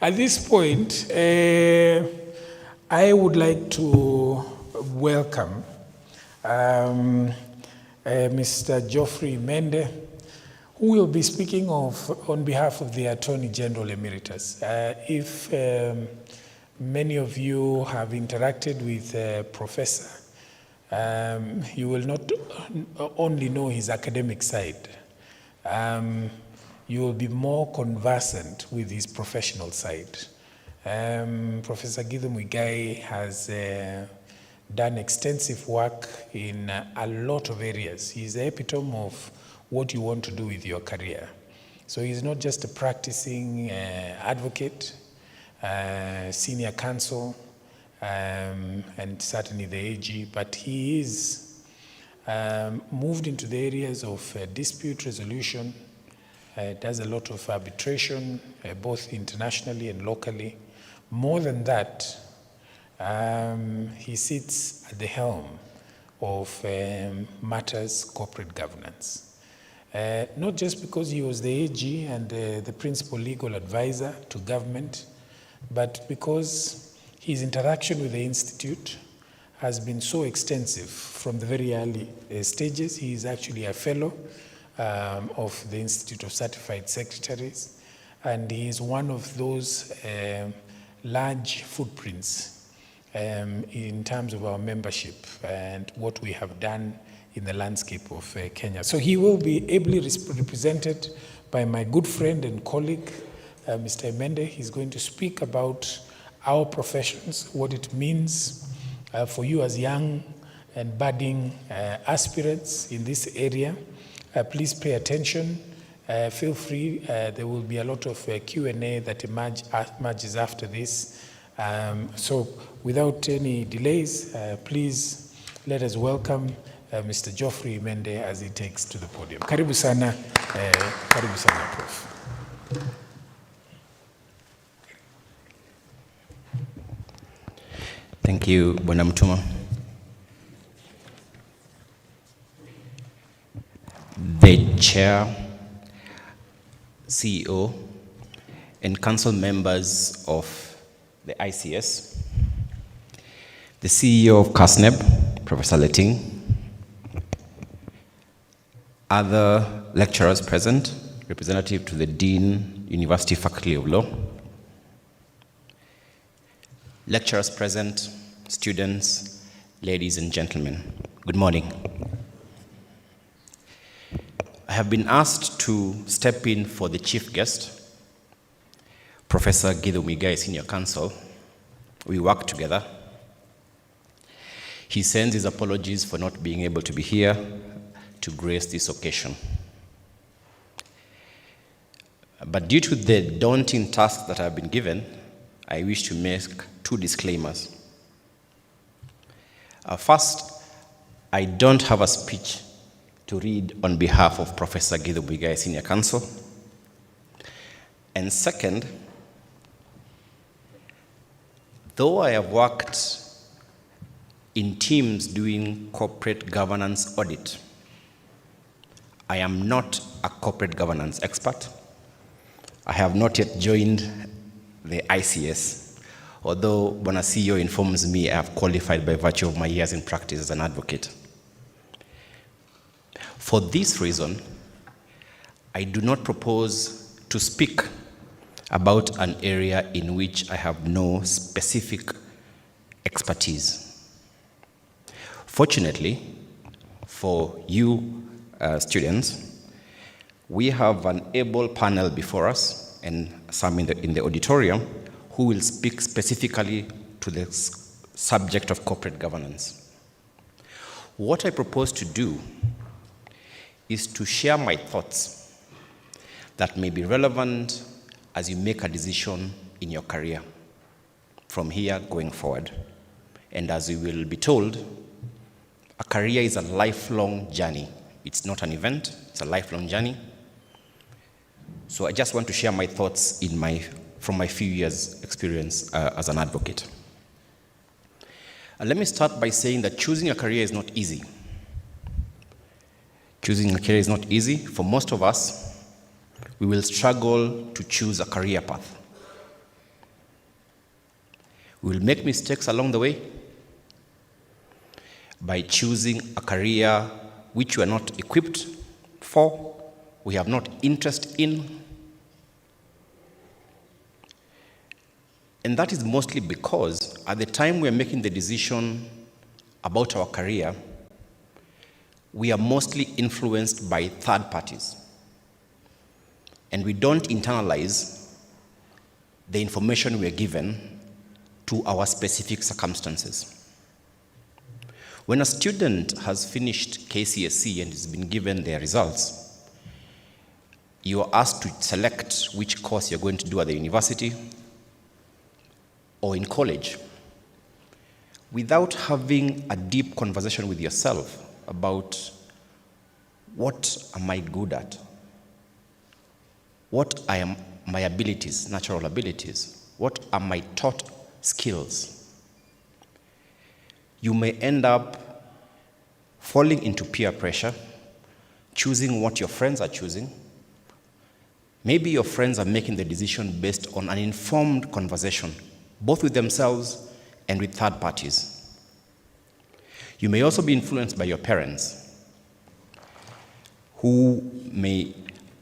At this point, I would like to welcome Mr. Geoffrey Mende, who will be speaking on behalf of the Attorney General Emeritus. If many of you have interacted with Professor, you will not only know his academic side, you will be more conversant with his professional side. Professor Githu Muigai has done extensive work in a lot of areas. He's the epitome of what you want to do with your career. So he's not just a practicing advocate, senior counsel, and certainly the AG, but he is moved into the areas of dispute resolution, does a lot of arbitration, both internationally and locally. More than that, he sits at the helm of matters corporate governance. Not just because he was the AG and the principal legal advisor to government, but because his interaction with the Institute has been so extensive from the very early stages. He is actually a fellow of the Institute of Certified Secretaries, and he is one of those large footprints in terms of our membership and what we have done in the landscape of Kenya. So he will be ably represented by my good friend and colleague, Mr. Mende. He's going to speak about our professions, what it means for you as young and budding aspirants in this area. Please pay attention. Feel free. There will be a lot of Q&A that emerges after this. So without any delays, please let us welcome Mr. Geoffrey Mende as he takes to the podium. Karibu sana, Prof. Thank you, Bwana Mtuma. The Chair, CEO, and Council members of the ICS, the CEO of CASNEB, Professor Letting, other lecturers present, representative to the Dean, University Faculty of Law, lecturers present, students, ladies and gentlemen, good morning. I have been asked to step in for the chief guest, Professor Githu Muigai, Senior Counsel. We work together. He sends his apologies for not being able to be here to grace this occasion. But due to the daunting task that I've been given, I wish to make two disclaimers. First, I don't have a speech to read on behalf of Professor Githu Muigai, Senior Counsel. And second, though I have worked in teams doing corporate governance audit, I am not a corporate governance expert. I have not yet joined the ICS, although Bwana CEO informs me I have qualified by virtue of my years in practice as an advocate. For this reason, I do not propose to speak about an area in which I have no specific expertise. Fortunately, for you students, we have an able panel before us and some in the auditorium who will speak specifically to the subject of corporate governance. What I propose to do is to share my thoughts that may be relevant as you make a decision in your career from here going forward. And as you will be told, a career is a lifelong journey. It's not an event, it's a lifelong journey. So I just want to share my thoughts from my few years' experience as an advocate. And let me start by saying that choosing a career is not easy. Choosing a career is not easy. For most of us, we will struggle to choose a career path. We will make mistakes along the way by choosing a career which we are not equipped for, we have not interest in. And that is mostly because at the time we are making the decision about our career, we are mostly influenced by third parties. And we don't internalize the information we are given to our specific circumstances. When a student has finished KCSE and has been given their results, you are asked to select which course you're going to do at the university or in college, without having a deep conversation with yourself about what am I good at? What are my abilities, natural abilities? What are my taught skills? You may end up falling into peer pressure, choosing what your friends are choosing. Maybe your friends are making the decision based on an informed conversation, both with themselves and with third parties. You may also be influenced by your parents, who may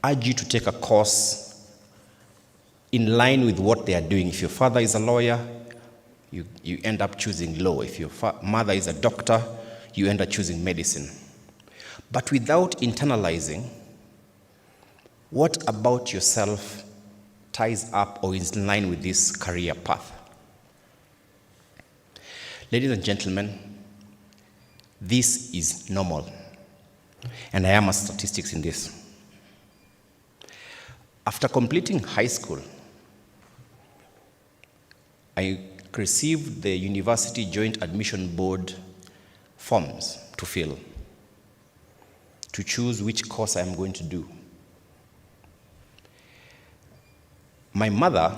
urge you to take a course in line with what they are doing. If your father is a lawyer, you end up choosing law. If your mother is a doctor, you end up choosing medicine. But without internalizing what about yourself ties up or is in line with this career path. Ladies and gentlemen, this is normal. And I am a statistics in this. After completing high school, I received the University Joint Admission Board forms to fill, to choose which course I am going to do. My mother,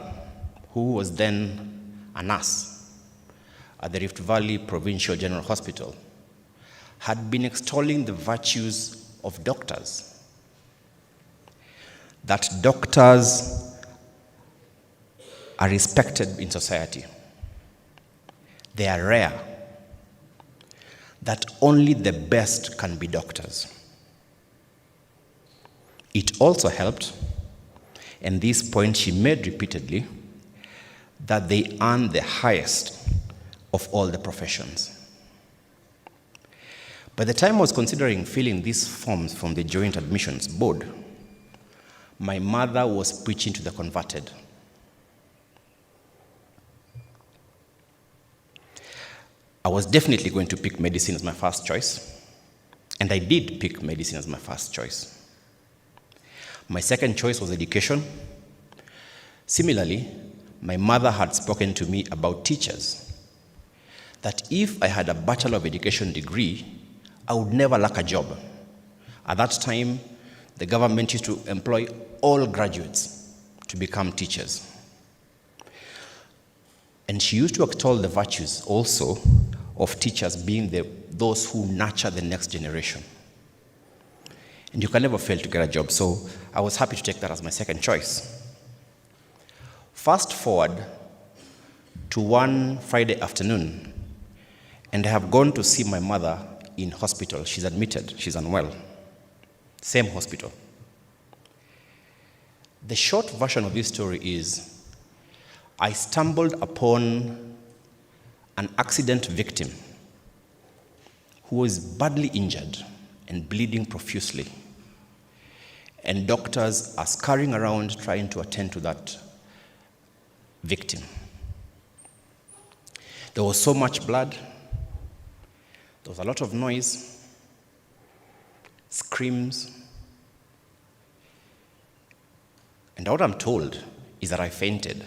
who was then a nurse at the Rift Valley Provincial General Hospital, had been extolling the virtues of doctors. That doctors are respected in society. They are rare. That only the best can be doctors. It also helped, and this point she made repeatedly, that they earn the highest of all the professions. By the time I was considering filling these forms from the Joint Admissions Board, my mother was preaching to the converted. I was definitely going to pick medicine as my first choice, and I did pick medicine as my first choice. My second choice was education. Similarly, my mother had spoken to me about teachers, that if I had a Bachelor of Education degree, I would never lack a job. At that time, the government used to employ all graduates to become teachers. And she used to extol the virtues also of teachers being those who nurture the next generation. And you can never fail to get a job, so I was happy to take that as my second choice. Fast forward to one Friday afternoon, and I have gone to see my mother in hospital. She's admitted, she's unwell. Same hospital. The short version of this story is, I stumbled upon an accident victim who was badly injured and bleeding profusely. And doctors are scurrying around trying to attend to that victim. There was so much blood. There was a lot of noise, screams. And what I'm told is that I fainted.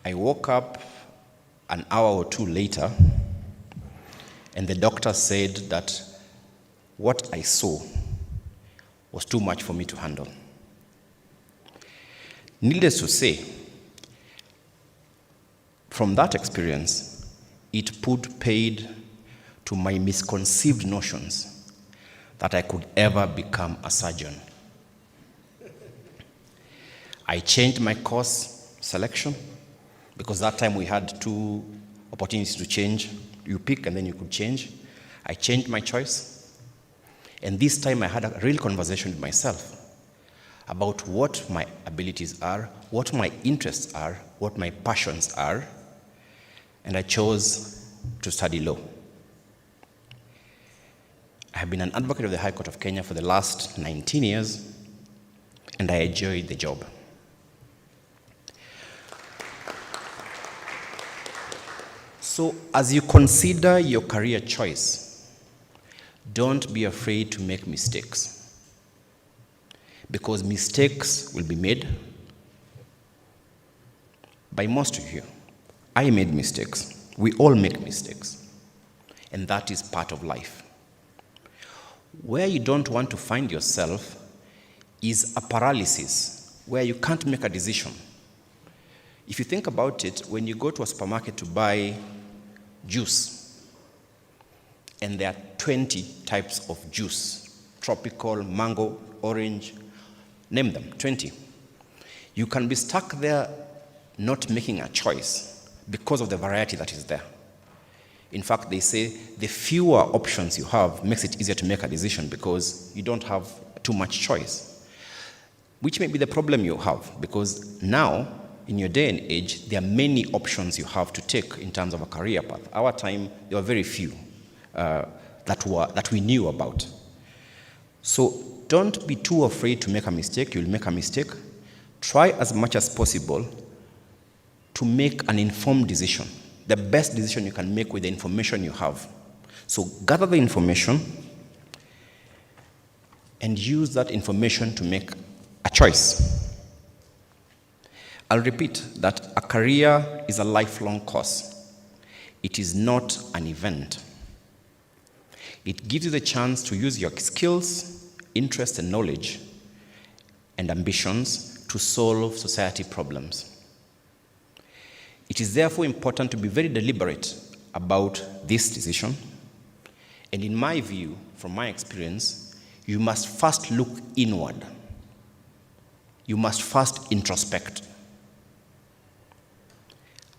I woke up an hour or two later, and the doctor said that what I saw was too much for me to handle. Needless to say, from that experience, it put paid to my misconceived notions that I could ever become a surgeon. I changed my course selection. because that time we had 2 opportunities to change. You pick and then you could change. I changed my choice. And this time I had a real conversation with myself about what my abilities are, what my interests are, what my passions are, and I chose to study law. I have been an advocate of the High Court of Kenya for the last 19 years, and I enjoy the job. So as you consider your career choice, don't be afraid to make mistakes, because mistakes will be made by most of you. I made mistakes. We all make mistakes, and that is part of life. Where you don't want to find yourself is a paralysis, where you can't make a decision. If you think about it, when you go to a supermarket to buy juice, and there are 20 types of juice, tropical, mango, orange, name them, 20. You can be stuck there not making a choice because of the variety that is there. In fact, they say the fewer options you have makes it easier to make a decision because you don't have too much choice, which may be the problem you have, because now, in your day and age, there are many options you have to take in terms of a career path. Our time, there were very few that we knew about. So don't be too afraid to make a mistake. You'll make a mistake. Try as much as possible to make an informed decision, the best decision you can make with the information you have. So gather the information and use that information to make a choice. I'll repeat that a career is a lifelong course. It is not an event. It gives you the chance to use your skills, interest and knowledge and ambitions to solve society problems. It is therefore important to be very deliberate about this decision. And in my view, from my experience, you must first look inward. You must first introspect.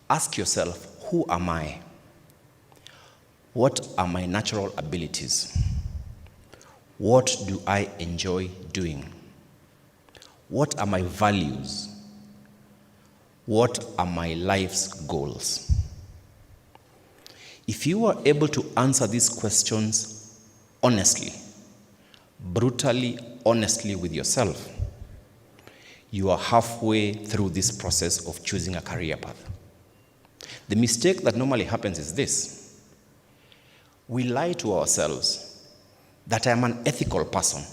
Ask yourself, who am I? What are my natural abilities? What do I enjoy doing? What are my values? What are my life's goals? If you are able to answer these questions honestly, brutally honestly with yourself, you are halfway through this process of choosing a career path. The mistake that normally happens is this: we lie to ourselves that I am an ethical person.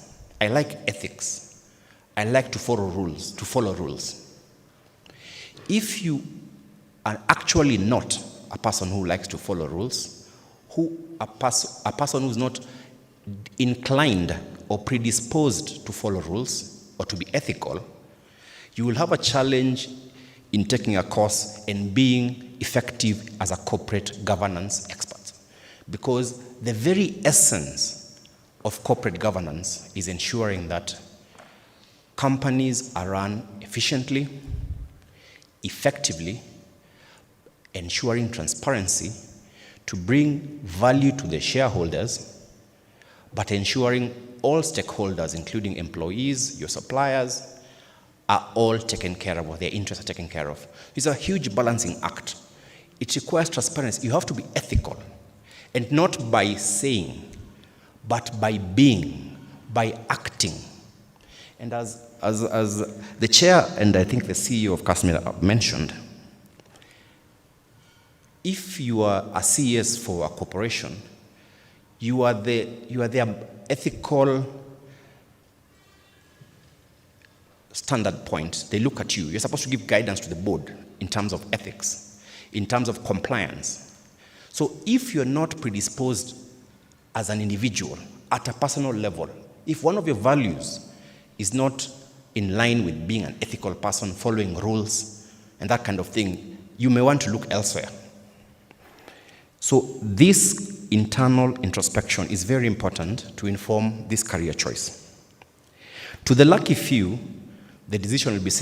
I like ethics. I like to follow rules. If you are actually not a person who likes to follow rules, a person who's not inclined or predisposed to follow rules or to be ethical, you will have a challenge in taking a course and being effective as a corporate governance expert. Because the very essence of corporate governance is ensuring that companies are run efficiently, effectively, ensuring transparency to bring value to the shareholders, but ensuring all stakeholders, including employees, your suppliers, are all taken care of, or their interests are taken care of. It's a huge balancing act. It requires transparency. You have to be ethical, and not by saying, but by being, by acting. And as the chair and I think the CEO of Kashmir mentioned, if you are a CS for a corporation, you are their ethical standard point. They look at you. You're supposed to give guidance to the board in terms of ethics, in terms of compliance. So if you're not predisposed as an individual at a personal level, if one of your values is not in line with being an ethical person, following rules and that kind of thing, you may want to look elsewhere. So this internal introspection is very important to inform this career choice. To the lucky few, the decision will be